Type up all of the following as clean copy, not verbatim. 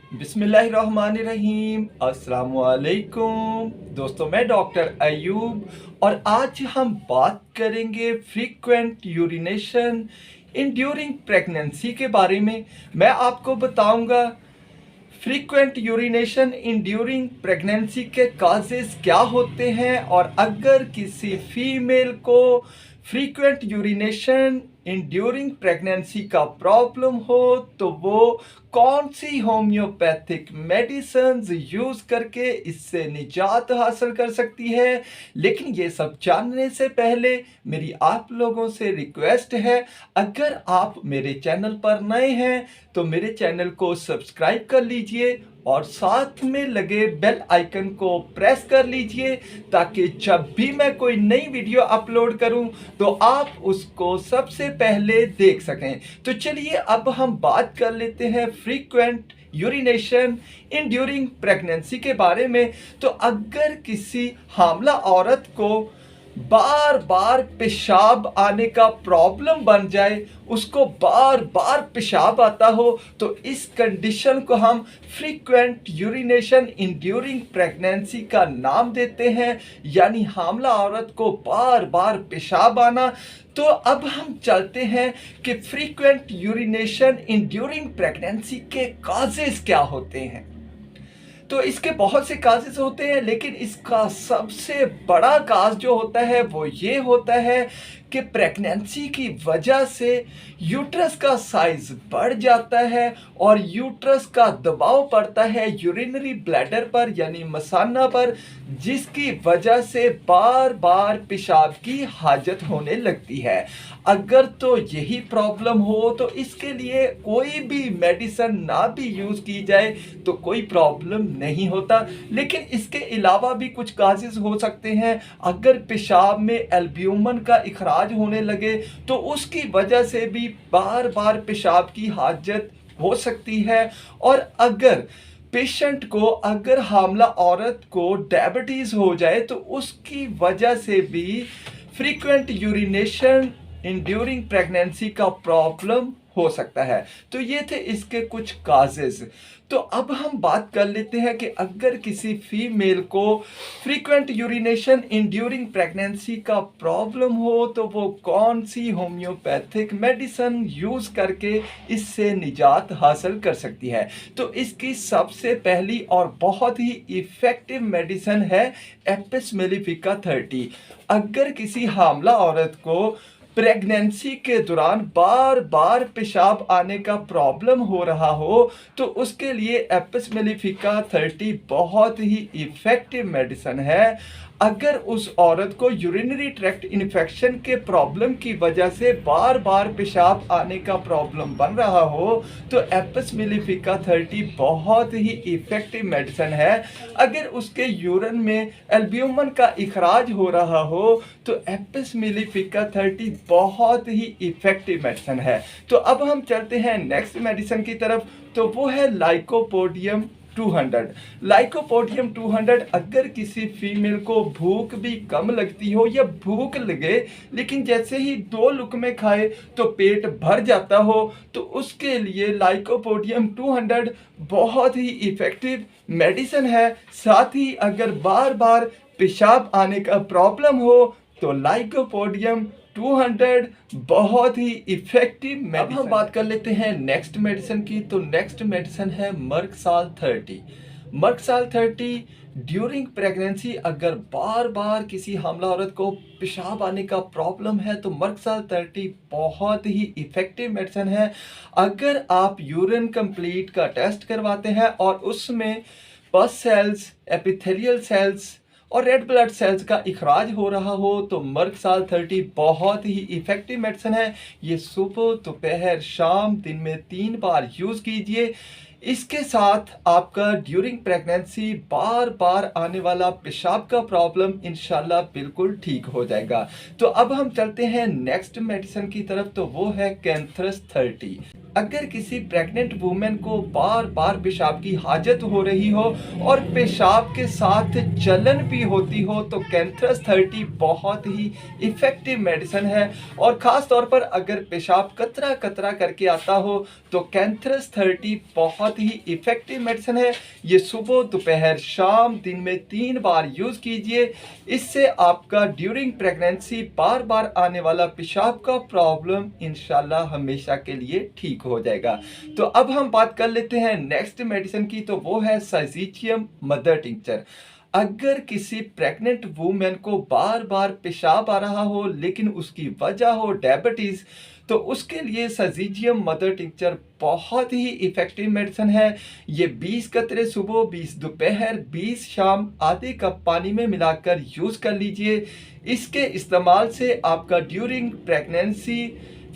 बिस्मिल्लाहिर्रहमानिर्रहीम। अस्सलाम वालेकुम दोस्तों, मैं डॉक्टर अयूब और आज हम बात करेंगे frequent urination in during pregnancy के बारे में। मैं आपको बताऊंगा frequent urination in during pregnancy के काजेस क्या होते हैं और अगर किसी फीमेल को frequent urination in during pregnancy का प्रॉब्लम हो तो वो कौन सी होम्योपैथिक मेडिसिन यूज करके इससे निजात हासिल कर सकती है। लेकिन ये सब जानने से पहले मेरी आप लोगों से रिक्वेस्ट है, अगर आप मेरे चैनल पर नए हैं तो मेरे चैनल को सब्सक्राइब कर लीजिए और साथ में लगे बेल आइकन को प्रेस कर लीजिए ताकि जब भी मैं कोई नई वीडियो अपलोड करूं तो आप उसको सबसे पहले देख सकें। तो चलिए अब हम बात कर लेते हैं frequent urination in during pregnancy के बारे में। तो अगर किसी हामला औरत को बार बार पेशाब आने का प्रॉब्लम बन जाए, उसको बार बार पेशाब आता हो, तो इस कंडीशन को हम frequent urination in during pregnancy का नाम देते हैं, यानी हामला औरत को बार बार पेशाब आना। तो अब हम चलते हैं कि frequent urination in during pregnancy के काजेस क्या होते हैं। तो इसके बहुत से काजेस होते हैं, लेकिन इसका सबसे बड़ा काज जो होता है वो ये होता है कि प्रेगनेंसी की वजह से यूट्रस का साइज बढ़ जाता है और यूट्रस का दबाव पड़ता है यूरिनरी ब्लैडर पर यानी मसाना पर, जिसकी वजह से बार बार पेशाब की हाजत होने लगती है। अगर तो यही प्रॉब्लम हो तो इसके लिए कोई भी मेडिसिन ना भी यूज की जाए तो कोई प्रॉब्लम नहीं होता। लेकिन इसके अलावा भी कुछ काजेस हो सकते हैं। अगर पेशाब में एल्ब्यूमिन का इखराज होने लगे तो उसकी वजह से भी बार बार पेशाब की हाजत हो सकती है। और अगर पेशेंट को, अगर हामला औरत को डायबिटीज हो जाए तो उसकी वजह से भी frequent urination in during pregnancy का प्रॉब्लम हो सकता है। तो ये थे इसके कुछ काजेस। तो अब हम बात कर लेते हैं कि अगर किसी फीमेल को frequent urination in during pregnancy का प्रॉब्लम हो तो वो कौन सी होम्योपैथिक मेडिसिन यूज करके इससे निजात हासिल कर सकती है। तो इसकी सबसे पहली और बहुत ही इफेक्टिव मेडिसिन है एपिस मेलिफिका 30। अगर किसी हामला औरत को प्रेगनेंसी के दौरान बार बार पेशाब आने का प्रॉब्लम हो रहा हो तो उसके लिए एपिस मेलिफिका 30 बहुत ही इफेक्टिव मेडिसिन है। अगर उस औरत को यूरिनरी ट्रैक्ट इन्फेक्शन के प्रॉब्लम की वजह से बार बार पेशाब आने का प्रॉब्लम बन रहा हो तो एपिस मेलिफिका 30 बहुत ही इफेक्टिव मेडिसिन है। अगर उसके यूरिन में एल्ब्यूमिन का इखराज हो रहा हो तो एपिस मेलिफिका 30 बहुत ही इफेक्टिव मेडिसिन है। तो अब हम चलते हैं नेक्स्ट मेडिसिन की तरफ, तो वो है लाइकोपोडियम 200। लाइकोपोडियम 200 अगर किसी फीमेल को भूख भी कम लगती हो या भूख लगे लेकिन जैसे ही 2 लुकमे खाए तो पेट भर जाता हो तो उसके लिए लाइकोपोडियम 200 बहुत ही इफेक्टिव मेडिसिन है। साथ ही अगर बार बार पेशाब आने का प्रॉब्लम हो तो लाइकोपोडियम 200 बहुत ही इफेक्टिव मेडिसिन। अब हम बात कर लेते हैं नेक्स्ट मेडिसिन की। तो नेक्स्ट मेडिसिन है मर्कसाल 30। मर्कसाल 30 ड्यूरिंग प्रेगनेंसी अगर बार बार किसी हामला औरत को पेशाब आने का प्रॉब्लम है तो मर्कसाल 30 बहुत ही इफेक्टिव मेडिसिन है। अगर आप यूरिन कंप्लीट का टेस्ट करवाते हैं और उसमें पस सेल्स, एपिथेलियल सेल्स और रेड ब्लड सेल्स का इखराज हो रहा हो तो मर्कसाल 30 बहुत ही इफेक्टिव मेडिसिन है। ये सुबह, दोपहर, शाम, दिन में 3 बार यूज कीजिए। इसके साथ आपका ड्यूरिंग प्रेगनेंसी बार बार आने वाला पेशाब का प्रॉब्लम इंशाल्लाह बिल्कुल ठीक हो जाएगा। तो अब हम चलते हैं नेक्स्ट मेडिसिन की तरफ, तो वो है कैंथरस 30। अगर किसी प्रेग्नेंट वुमेन को बार बार पेशाब की हाजत हो रही हो और पेशाब के साथ जलन भी होती हो तो कैंथरस 30 बहुत ही इफेक्टिव मेडिसिन है। और ख़ास तौर पर अगर पेशाब कतरा कतरा करके आता हो तो कैंथरस 30 बहुत बहुत ही इफ़ेक्टिव मेडिसिन है। ये सुबह, दोपहर, शाम दिन में 3 बार यूज़ कीजिए। इससे आपका ड्यूरिंग प्रेगनेंसी बार-बार आने वाला पेशाब का प्रॉब्लम इंशाल्लाह हमेशा के लिए ठीक हो जाएगा। तो अब हम बात कर लेते हैं नेक्स्ट मेडिसिन की, तो वो है साइज़िचियम मदर टिंचर। अगर किसी प्रेग्नेंट वूमेन को बार-बार पेशाब आ रहा हो लेकिन उसकी वजह हो डायबिटीज़, तो उसके लिए साइज़िचियम मदर टिंचर बहुत ही इफ़ेक्टिव मेडिसिन है। ये 20 कतरे सुबह, 20 दोपहर, 20 शाम आधे कप पानी में मिलाकर यूज़ कर लीजिए। इसके इस्तेमाल से आपका ड्यूरिंग प्रेगनेंसी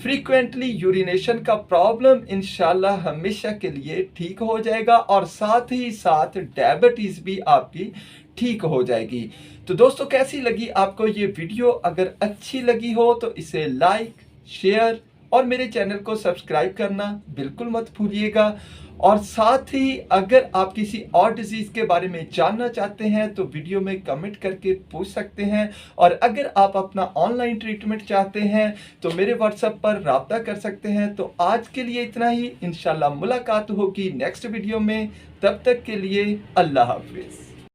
फ्रीक्वेंटली यूरिनेशन का प्रॉब्लम इंशाल्लाह हमेशा के लिए ठीक हो जाएगा और साथ ही साथ डायबिटीज़ भी आपकी ठीक हो जाएगी। तो दोस्तों, कैसी लगी आपको ये वीडियो? अगर अच्छी लगी हो तो इसे लाइक, शेयर और मेरे चैनल को सब्सक्राइब करना बिल्कुल मत भूलिएगा। और साथ ही अगर आप किसी और डिज़ीज़ के बारे में जानना चाहते हैं तो वीडियो में कमेंट करके पूछ सकते हैं। और अगर आप अपना ऑनलाइन ट्रीटमेंट चाहते हैं तो मेरे व्हाट्सएप पर राब्ता कर सकते हैं। तो आज के लिए इतना ही, इंशाल्लाह मुलाकात होगी नेक्स्ट वीडियो में। तब तक के लिए अल्लाह हाफ़िज़।